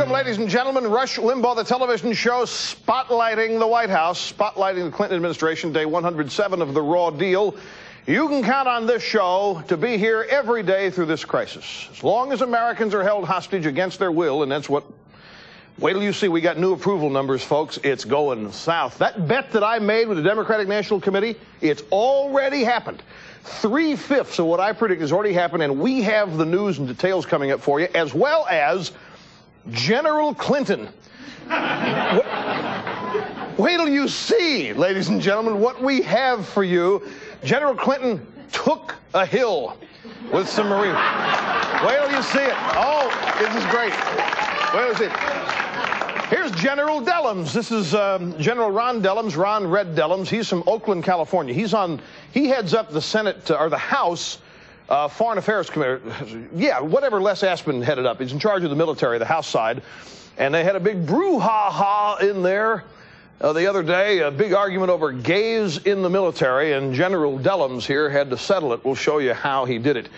Welcome, ladies and gentlemen. Rush Limbaugh, the television show spotlighting the White House, spotlighting the Clinton administration, day 107 of the Raw Deal. You can count on this show to be here every day through this crisis. As long as Americans are held hostage against their will, and that's what... Wait till you see we got new approval numbers, folks. It's going south. That bet that I made with the Democratic National Committee, it's already happened. 3/5 of what I predict has already happened, and we have the news and details coming up for you, as well as General Clinton. Wait till you see, ladies and gentlemen, what we have for you. General Clinton took a hill with some Marines. Wait till you see it. Oh, this is great. Wait till you see it. Here's General Dellans. This is General Ron Dellans, Ron Red Dellans. He's from Oakland, California. He heads up the Senate, or the House Foreign Affairs Committee. Yeah, whatever Les Aspin headed up. He's in charge of the military, the House side. And they had a big brouhaha in there the other day, a big argument over gays in the military, and General Dellans here had to settle it. We'll show you how he did it.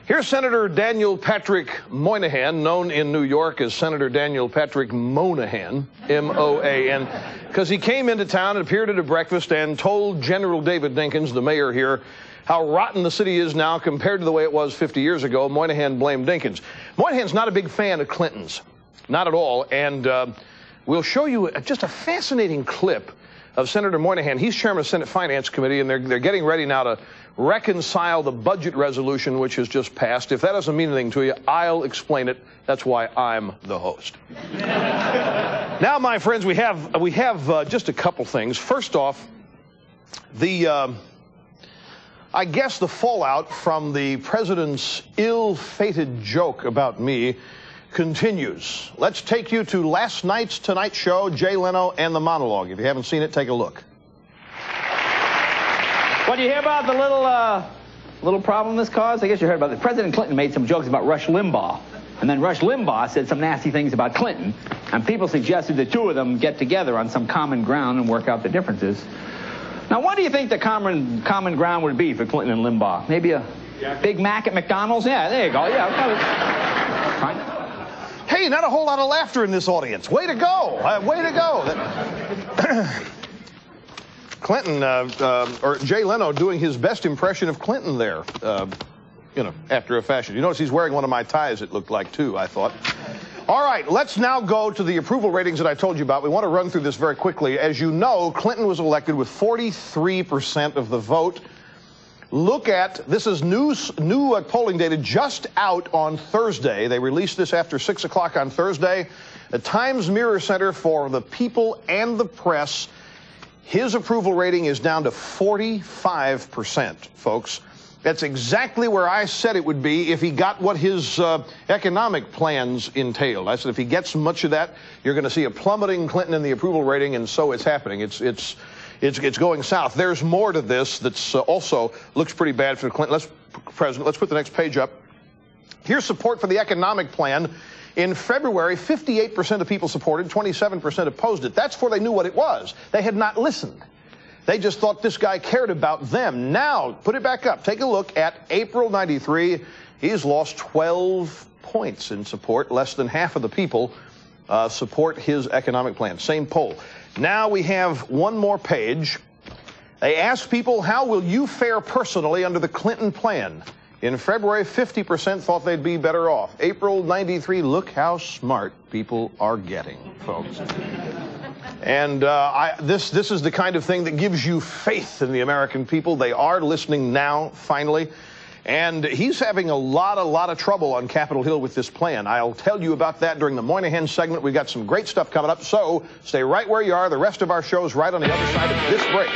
Here's Senator Daniel Patrick Moynahan, known in New York as Senator Daniel Patrick Moynahan, M-O-A-N, because he came into town and appeared at a breakfast and told General David Dinkins, the mayor here, how rotten the city is now compared to the way it was 50 years ago. Moynahan blamed Dinkins. Moynihan's not a big fan of Clinton's, not at all, and we'll show you just a fascinating clip of Senator Moynahan. He's chairman of the Senate Finance Committee, and they're getting ready now to reconcile the budget resolution which has just passed. If that doesn't mean anything to you, I'll explain it. That's why I'm the host. Now, my friends, we have just a couple things. First off, I guess the fallout from the president's ill-fated joke about me continues. Let's take you to last night's Tonight Show, Jay Leno and the monologue. If you haven't seen it, take a look. What, do you hear about the little problem this caused? I guess you heard about it. President Clinton made some jokes about Rush Limbaugh. And then Rush Limbaugh said some nasty things about Clinton. And people suggested the two of them get together on some common ground and work out the differences. Now, what do you think the common ground would be for Clinton and Limbaugh? Maybe a Big Mac at McDonald's? Yeah, there you go. Yeah. Fine. Hey, not a whole lot of laughter in this audience. Way to go. Way to go. Clinton, or Jay Leno doing his best impression of Clinton there, after a fashion. You notice he's wearing one of my ties, it looked like, too, I thought. All right, let's now go to the approval ratings that I told you about. We want to run through this very quickly. As you know, Clinton was elected with 43% of the vote. Look at, this is new polling data just out on Thursday. They released this after 6 o'clock on Thursday. The Times Mirror Center for the People and the Press. His approval rating is down to 45%, folks. That's exactly where I said it would be if he got what his economic plans entailed. I said if he gets much of that, you're going to see a plummeting Clinton in the approval rating, and so it's happening. It's going south. There's more to this that's also looks pretty bad for Clinton. Let's put the next page up. Here's support for the economic plan. In February, 58% of people supported, 27% opposed it. That's before they knew what it was. They had not listened. They just thought this guy cared about them. Now, put it back up. Take a look at April '93. He's lost 12 points in support. Less than half of the people support his economic plan. Same poll. Now we have one more page. They asked people, how will you fare personally under the Clinton plan? In February, 50% thought they'd be better off. April '93, look how smart people are getting, folks. And this is the kind of thing that gives you faith in the American people. They are listening now, finally. And he's having a lot of trouble on Capitol Hill with this plan. I'll tell you about that during the Moynahan segment. We've got some great stuff coming up, so stay right where you are. The rest of our show is right on the other side of this break.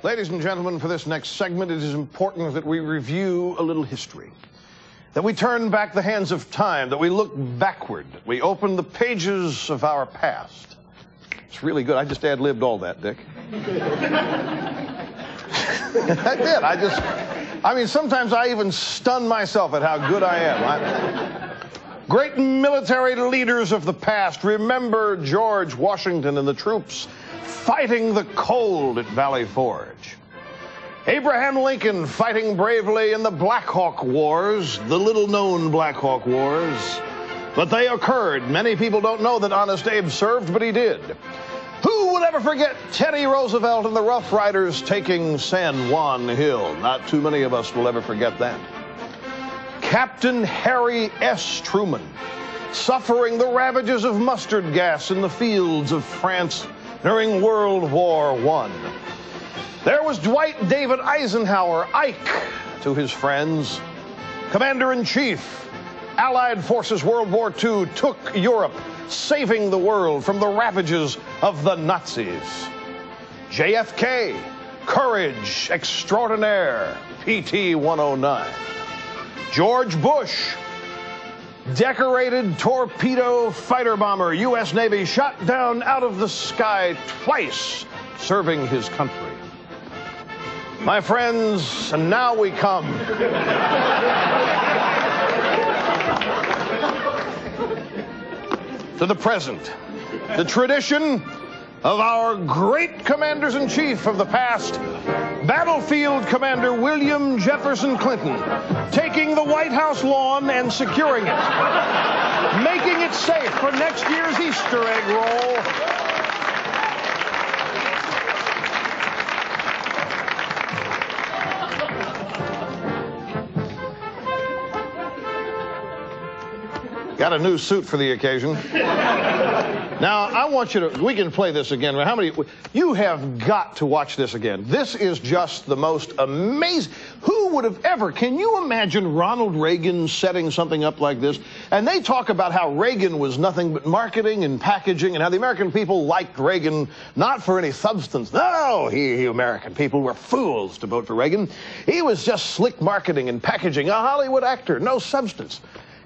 Ladies and gentlemen, for this next segment, it is important that we review a little history. that we turn back the hands of time, that we look backward, that we open the pages of our past. It's really good. I just ad-libbed all that, Dick. I did. I mean, sometimes I even stun myself at how good I am. Great military leaders of the past. Remember George Washington and the troops fighting the cold at Valley Forge. Abraham Lincoln fighting bravely in the Black Hawk Wars, the little-known Black Hawk Wars. But they occurred. Many people don't know that Honest Abe served, but he did. Who would ever forget Teddy Roosevelt and the Rough Riders taking San Juan Hill? Not too many of us will ever forget that. Captain Harry S. Truman, suffering the ravages of mustard gas in the fields of France during World War I. There was Dwight David Eisenhower, Ike, to his friends. Commander-in-Chief, Allied Forces World War II, took Europe, saving the world from the ravages of the Nazis. JFK, courage extraordinaire, PT 109. George Bush, decorated torpedo fighter bomber, U.S. Navy, shot down out of the sky twice, serving his country. My friends, and now we come to the present, the tradition of our great commanders-in-chief of the past, Battlefield Commander William Jefferson Clinton, taking the White House lawn and securing it, making it safe for next year's Easter egg roll. Got a new suit for the occasion. Now, I want you to, we can play this again. How many, you have got to watch this again. This is just the most amazing. Who would have ever, can you imagine Ronald Reagan setting something up like this? And they talk about how Reagan was nothing but marketing and packaging, and how the American people liked Reagan not for any substance. No, American people were fools to vote for Reagan. He was just slick marketing and packaging, a Hollywood actor, no substance.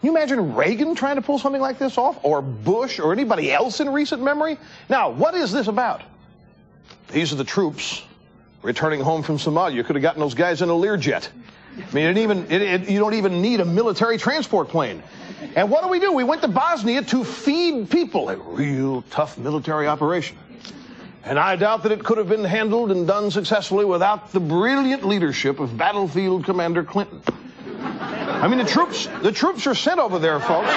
Can you imagine Reagan trying to pull something like this off? Or Bush, or anybody else in recent memory? Now, what is this about? These are the troops returning home from Somalia. You could have gotten those guys in a Learjet. I mean, you don't even need a military transport plane. And what do? We went to Bosnia to feed people. A real tough military operation. And I doubt that it could have been handled and done successfully without the brilliant leadership of Battlefield Commander Clinton. I mean, the troops are sent over there, folks.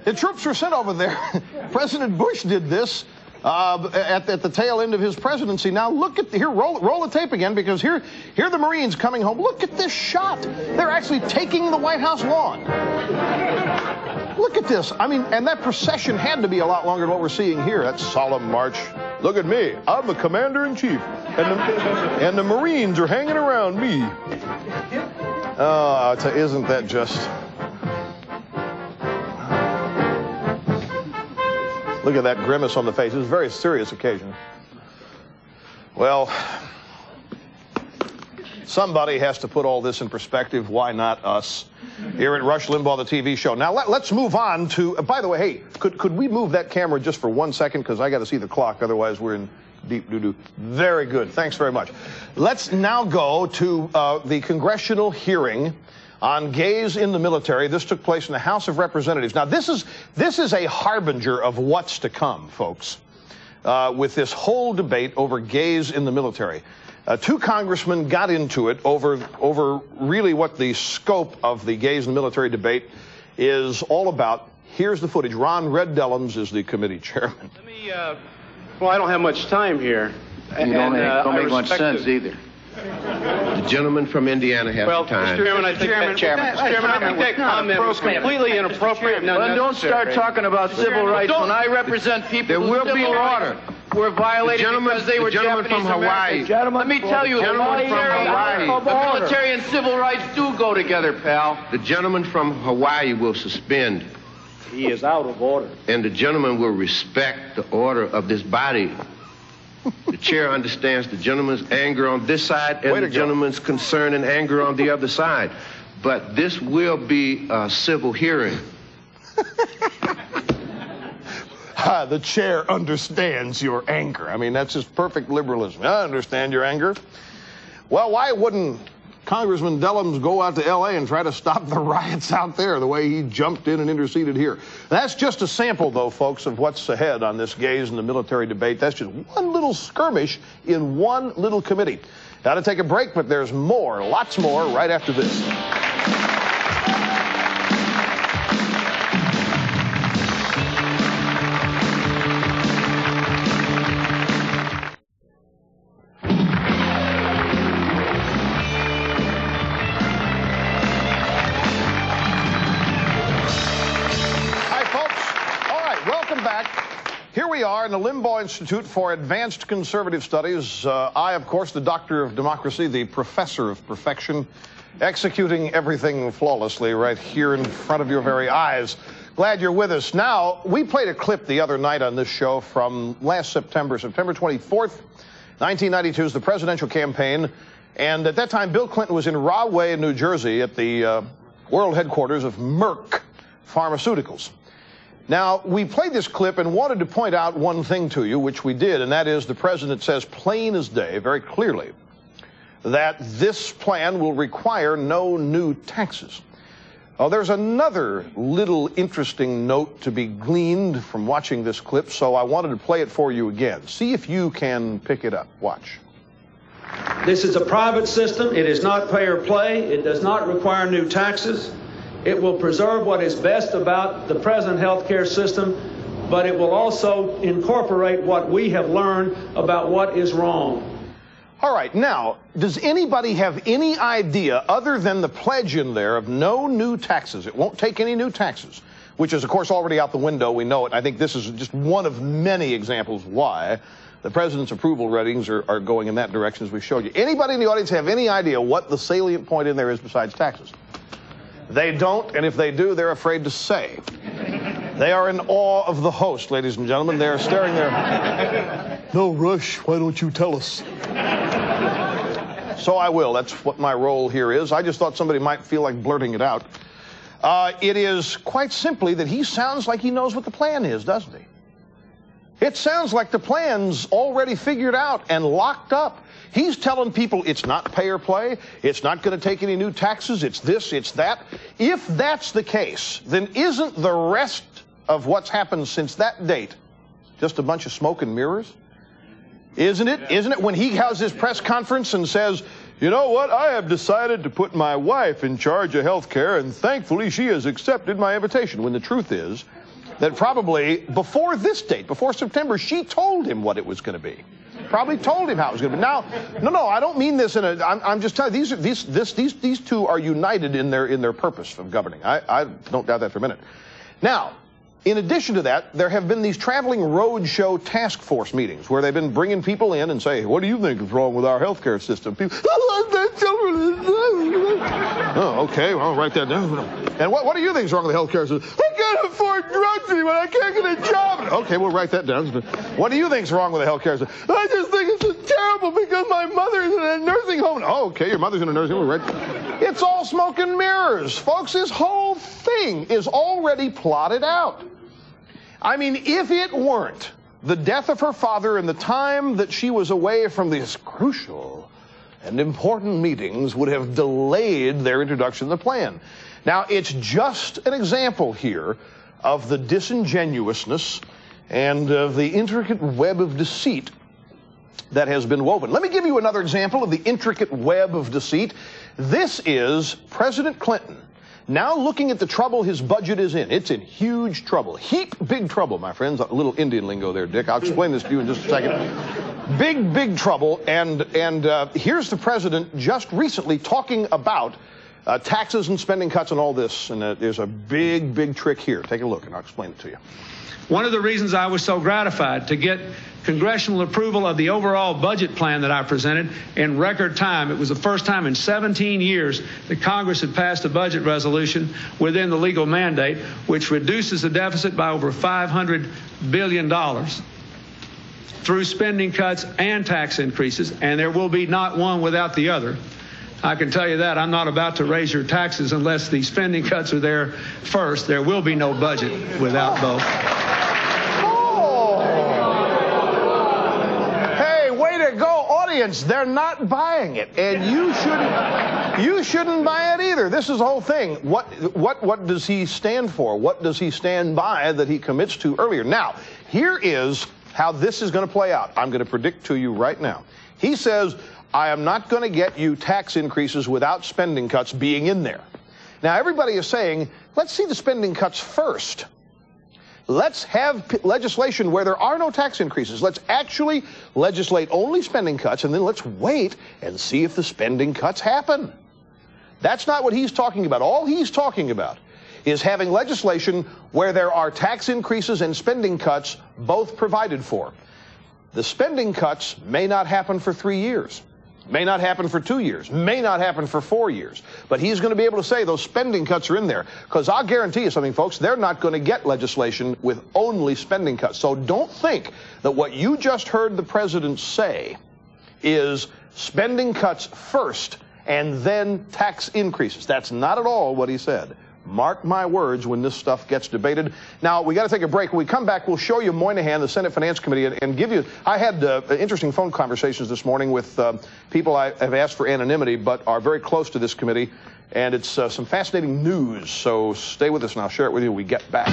The troops are sent over there. President Bush did this at the tail end of his presidency. Now look at here, roll the tape again, because here are the Marines coming home. Look at this shot. They're actually taking the White House lawn. Look at this. I mean, and that procession had to be a lot longer than what we're seeing here. That solemn march. Look at me. I'm the commander-in-chief. And the Marines are hanging around me. Oh, isn't that just... Look at that grimace on the face. It's a very serious occasion. Well, somebody has to put all this in perspective. Why not us? Here at Rush Limbaugh, the TV show. Now, let's move on to... by the way, hey, could we move that camera just for 1 second? Because I got to see the clock. Otherwise, we're in deep doo-doo. Very good. Thanks very much. Let's now go to the congressional hearing on gays in the military. This took place in the House of Representatives. Now, this is a harbinger of what's to come, folks, with this whole debate over gays in the military. Two congressmen got into it over really what the scope of the gays in the military debate is all about. Here's the footage. Red Dellans is the committee chairman. Let me, well, I don't have much time here. You don't make much sense either. The gentleman from Indiana has time. Mr. Chairman, I think that comment was completely inappropriate. Well, don't start talking about civil rights when I represent people. There will be order. Were violated because they were Japanese from Hawaii. Let me tell you, the military and civil rights do go together, pal. The gentleman from Hawaii will suspend. He is out of order. And the gentleman will respect the order of this body. The chair understands the gentleman's anger on this side and the gentleman's concern and anger on the other side. But this will be a civil hearing. The chair understands your anger. I mean, that's just perfect liberalism. I understand your anger. Well, why wouldn't Congressman Dellans go out to L.A. and try to stop the riots out there the way he jumped in and interceded here? That's just a sample, though, folks, of what's ahead on this gays and the military debate. That's just one little skirmish in one little committee. Got to take a break, but there's more, lots more, right after this. Here we are in the Limbaugh Institute for Advanced Conservative Studies. I, of course, the doctor of democracy, the professor of perfection, executing everything flawlessly right here in front of your very eyes. Glad you're with us. Now, we played a clip the other night on this show from last September 24th, 1992 is the presidential campaign. And at that time, Bill Clinton was in Rahway, New Jersey, at the world headquarters of Merck Pharmaceuticals. Now, we played this clip and wanted to point out one thing to you, which we did, and that is the president says plain as day, very clearly, that this plan will require no new taxes. There's another little interesting note to be gleaned from watching this clip, so I wanted to play it for you again. See if you can pick it up. Watch. This is a private system. It is not pay or play. It does not require new taxes. It will preserve what is best about the present health care system, but it will also incorporate what we have learned about what is wrong. All right, now, does anybody have any idea, other than the pledge in there of no new taxes? It won't take any new taxes, which is, of course, already out the window. We know it. I think this is just one of many examples why the president's approval ratings are going in that direction, as we showed you. Anybody in the audience have any idea what the salient point in there is besides taxes? They don't, and if they do, they're afraid to say. They are in awe of the host, ladies and gentlemen. They're staring there. No, Rush, why don't you tell us? So I will. That's what my role here is. I just thought somebody might feel like blurting it out. It is quite simply that he sounds like he knows what the plan is, doesn't he? It sounds like the plan's already figured out and locked up. He's telling people it's not pay or play, it's not going to take any new taxes, it's this, it's that. If that's the case, then isn't the rest of what's happened since that date just a bunch of smoke and mirrors? Isn't it? Isn't it when he has his press conference and says, you know what, I have decided to put my wife in charge of health care, and thankfully she has accepted my invitation, when the truth is that probably before this date, before September, she told him what it was going to be. Probably told him how it was going to be. Now, no, I don't mean this in a. I'm just telling you, these two are united in their purpose of governing. I don't doubt that for a minute. Now, in addition to that, there have been these traveling roadshow task force meetings where they've been bringing people in and say, what do you think is wrong with our health care system? People, oh, okay, well, I'll write that down. And what do you think is wrong with the health care system? I can't afford drugs anymore. I can't get a job. Okay, we'll write that down. What do you think is wrong with the health care system? I just think it's just terrible because my mother is in a nursing home. Oh, okay, your mother's in a nursing home. Right? It's all smoke and mirrors. Folks, this whole thing is already plotted out. I mean, if it weren't the death of her father and the time that she was away from these crucial and important meetings would have delayed their introduction of the plan. Now, it's just an example here of the disingenuousness and of the intricate web of deceit that has been woven. Let me give you another example of the intricate web of deceit. This is President Clinton now looking at the trouble his budget is in. It's in huge trouble. Heap big trouble, my friends. A little Indian lingo there, Dick. I'll explain this to you in just a second. Big trouble. And here's the president just recently talking about taxes and spending cuts and all this. And there's a big trick here. Take a look and I'll explain it to you. One of the reasons I was so gratified to get congressional approval of the overall budget plan that I presented in record time. It was the first time in 17 years that Congress had passed a budget resolution within the legal mandate, which reduces the deficit by over $500 billion. through spending cuts and tax increases, and there will be not one without the other. I can tell you that. I'm not about to raise your taxes unless the spending cuts are there first. There will be no budget without both. Hey, way to go, audience. They're not buying it, and you shouldn't buy it either. This is the whole thing. What does he stand for? What does he stand by that he commits to earlier? Now, here is how this is going to play out. I'm going to predict to you right now. He says, I am not going to get you tax increases without spending cuts being in there. Now, everybody is saying, let's see the spending cuts first. Let's have legislation where there are no tax increases. Let's actually legislate only spending cuts, and then let's wait and see if the spending cuts happen. That's not what he's talking about. All he's talking about is having legislation where there are tax increases and spending cuts both provided for. The spending cuts may not happen for 3 years. May not happen for 2 years, may not happen for 4 years. But he's going to be able to say those spending cuts are in there. Because I'll guarantee you something, folks, they're not going to get legislation with only spending cuts. So don't think that what you just heard the president say is spending cuts first and then tax increases. That's not at all what he said. Mark my words when this stuff gets debated. Now, we got to take a break. When we come back, we'll show you Moynahan, the Senate Finance Committee, and give you... I had interesting phone conversations this morning with people I have asked for anonymity, but are very close to this committee, and it's some fascinating news. So stay with us, and I'll share it with you when we get back.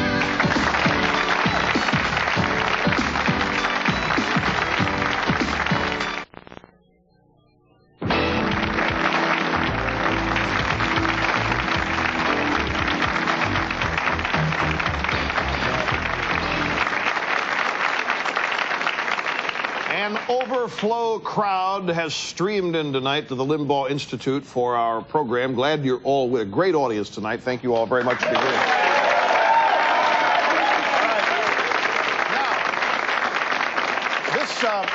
Overflow crowd has streamed in tonight to the Limbaugh Institute for our program. Glad you're all with a great audience tonight. Thank you all very much for being here. Now,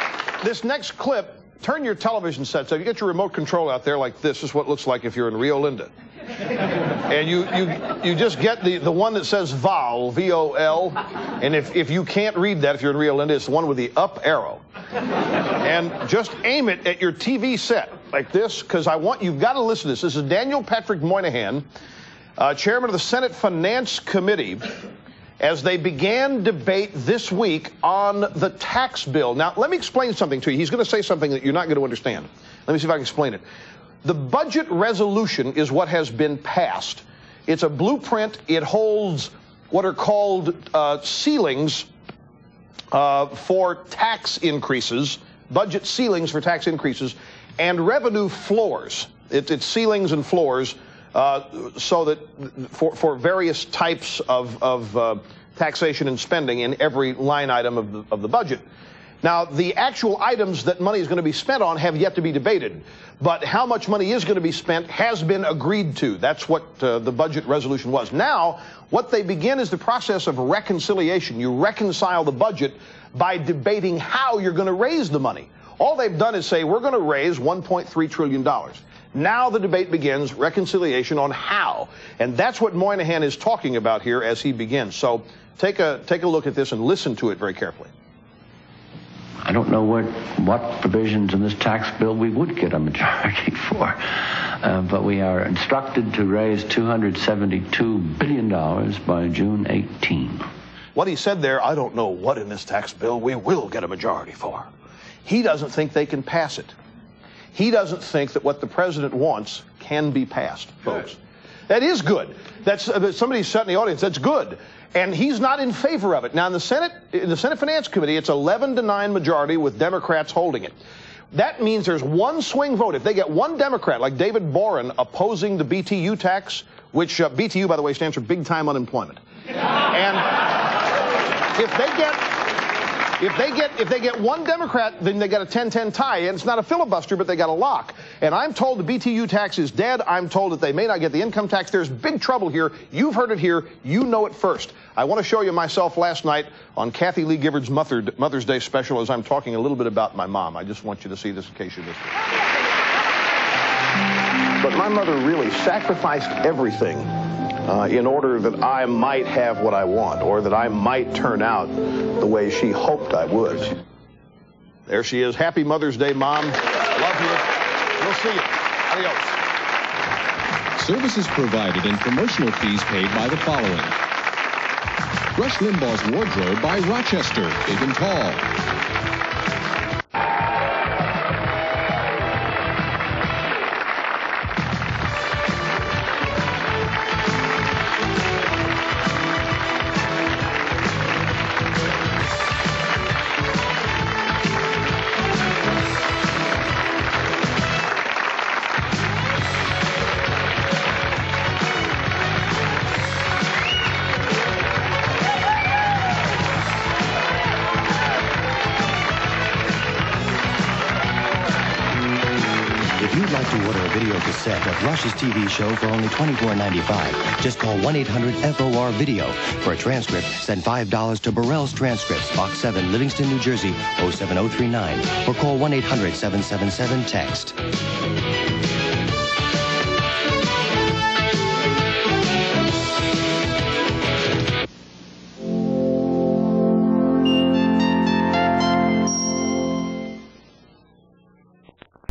this next clip, turn your television sets up. You get your remote control out there like this. This is what it looks like if you're in Rio Linda. And you just get the one that says VOL, V-O-L. And if you can't read that, if you're in Rio Linda, it's the one with the up arrow. And just aim it at your TV set like this, because you've got to listen to this. This is Daniel Patrick Moynahan, chairman of the Senate Finance Committee, as they began debate this week on the tax bill. Now, let me explain something to you. He's going to say something that you're not going to understand. Let me see if I can explain it. The budget resolution is what has been passed. It's a blueprint. It holds what are called ceilings for tax increases, budget ceilings for tax increases, and revenue floors. It's ceilings and floors so that for various types of taxation and spending in every line item of the budget. Now, the actual items that money is going to be spent on have yet to be debated. But how much money is going to be spent has been agreed to. That's what the budget resolution was. Now, what they begin is the process of reconciliation. You reconcile the budget by debating how you're going to raise the money. All they've done is say, we're going to raise $1.3 trillion. Now the debate begins, reconciliation on how. And that's what Moynahan is talking about here as he begins. So take a look at this and listen to it very carefully. I don't know what provisions in this tax bill we would get a majority for, but we are instructed to raise $272 billion by June 18. What he said there, I don't know what in this tax bill we will get a majority for. He doesn't think they can pass it. He doesn't think that what the president wants can be passed, folks. That is good. That's somebody said in the audience, that's good. And he's not in favor of it. Now, in the Senate Finance Committee, it's 11-9 majority with Democrats holding it. That means there's one swing vote. If they get one Democrat, like David Boren, opposing the BTU tax, which BTU, by the way, stands for big time unemployment. And if they get one Democrat, then they got a 10-10 tie. And it's not a filibuster, but they got a lock. And I'm told the BTU tax is dead. I'm told that they may not get the income tax. There's big trouble here. You've heard it here. You know it first. I want to show you myself last night on Kathy Lee Gifford's Mother's Day special as I'm talking a little bit about my mom. I just want you to see this in case you missed it. But my mother really sacrificed everything in order that I might have what I want, or that I might turn out the way she hoped I would. There she is. Happy Mother's Day, Mom. Love you. We'll see you. Adios. Services provided and promotional fees paid by the following. Rush Limbaugh's Wardrobe by Rochester, Big and Tall. If you'd like to order a video cassette of Rush's TV show for only $24.95, just call 1-800-FOR-VIDEO. For a transcript, send $5 to Burrell's Transcripts, Box 7, Livingston, New Jersey, 07039, or call 1-800-777-TEXT.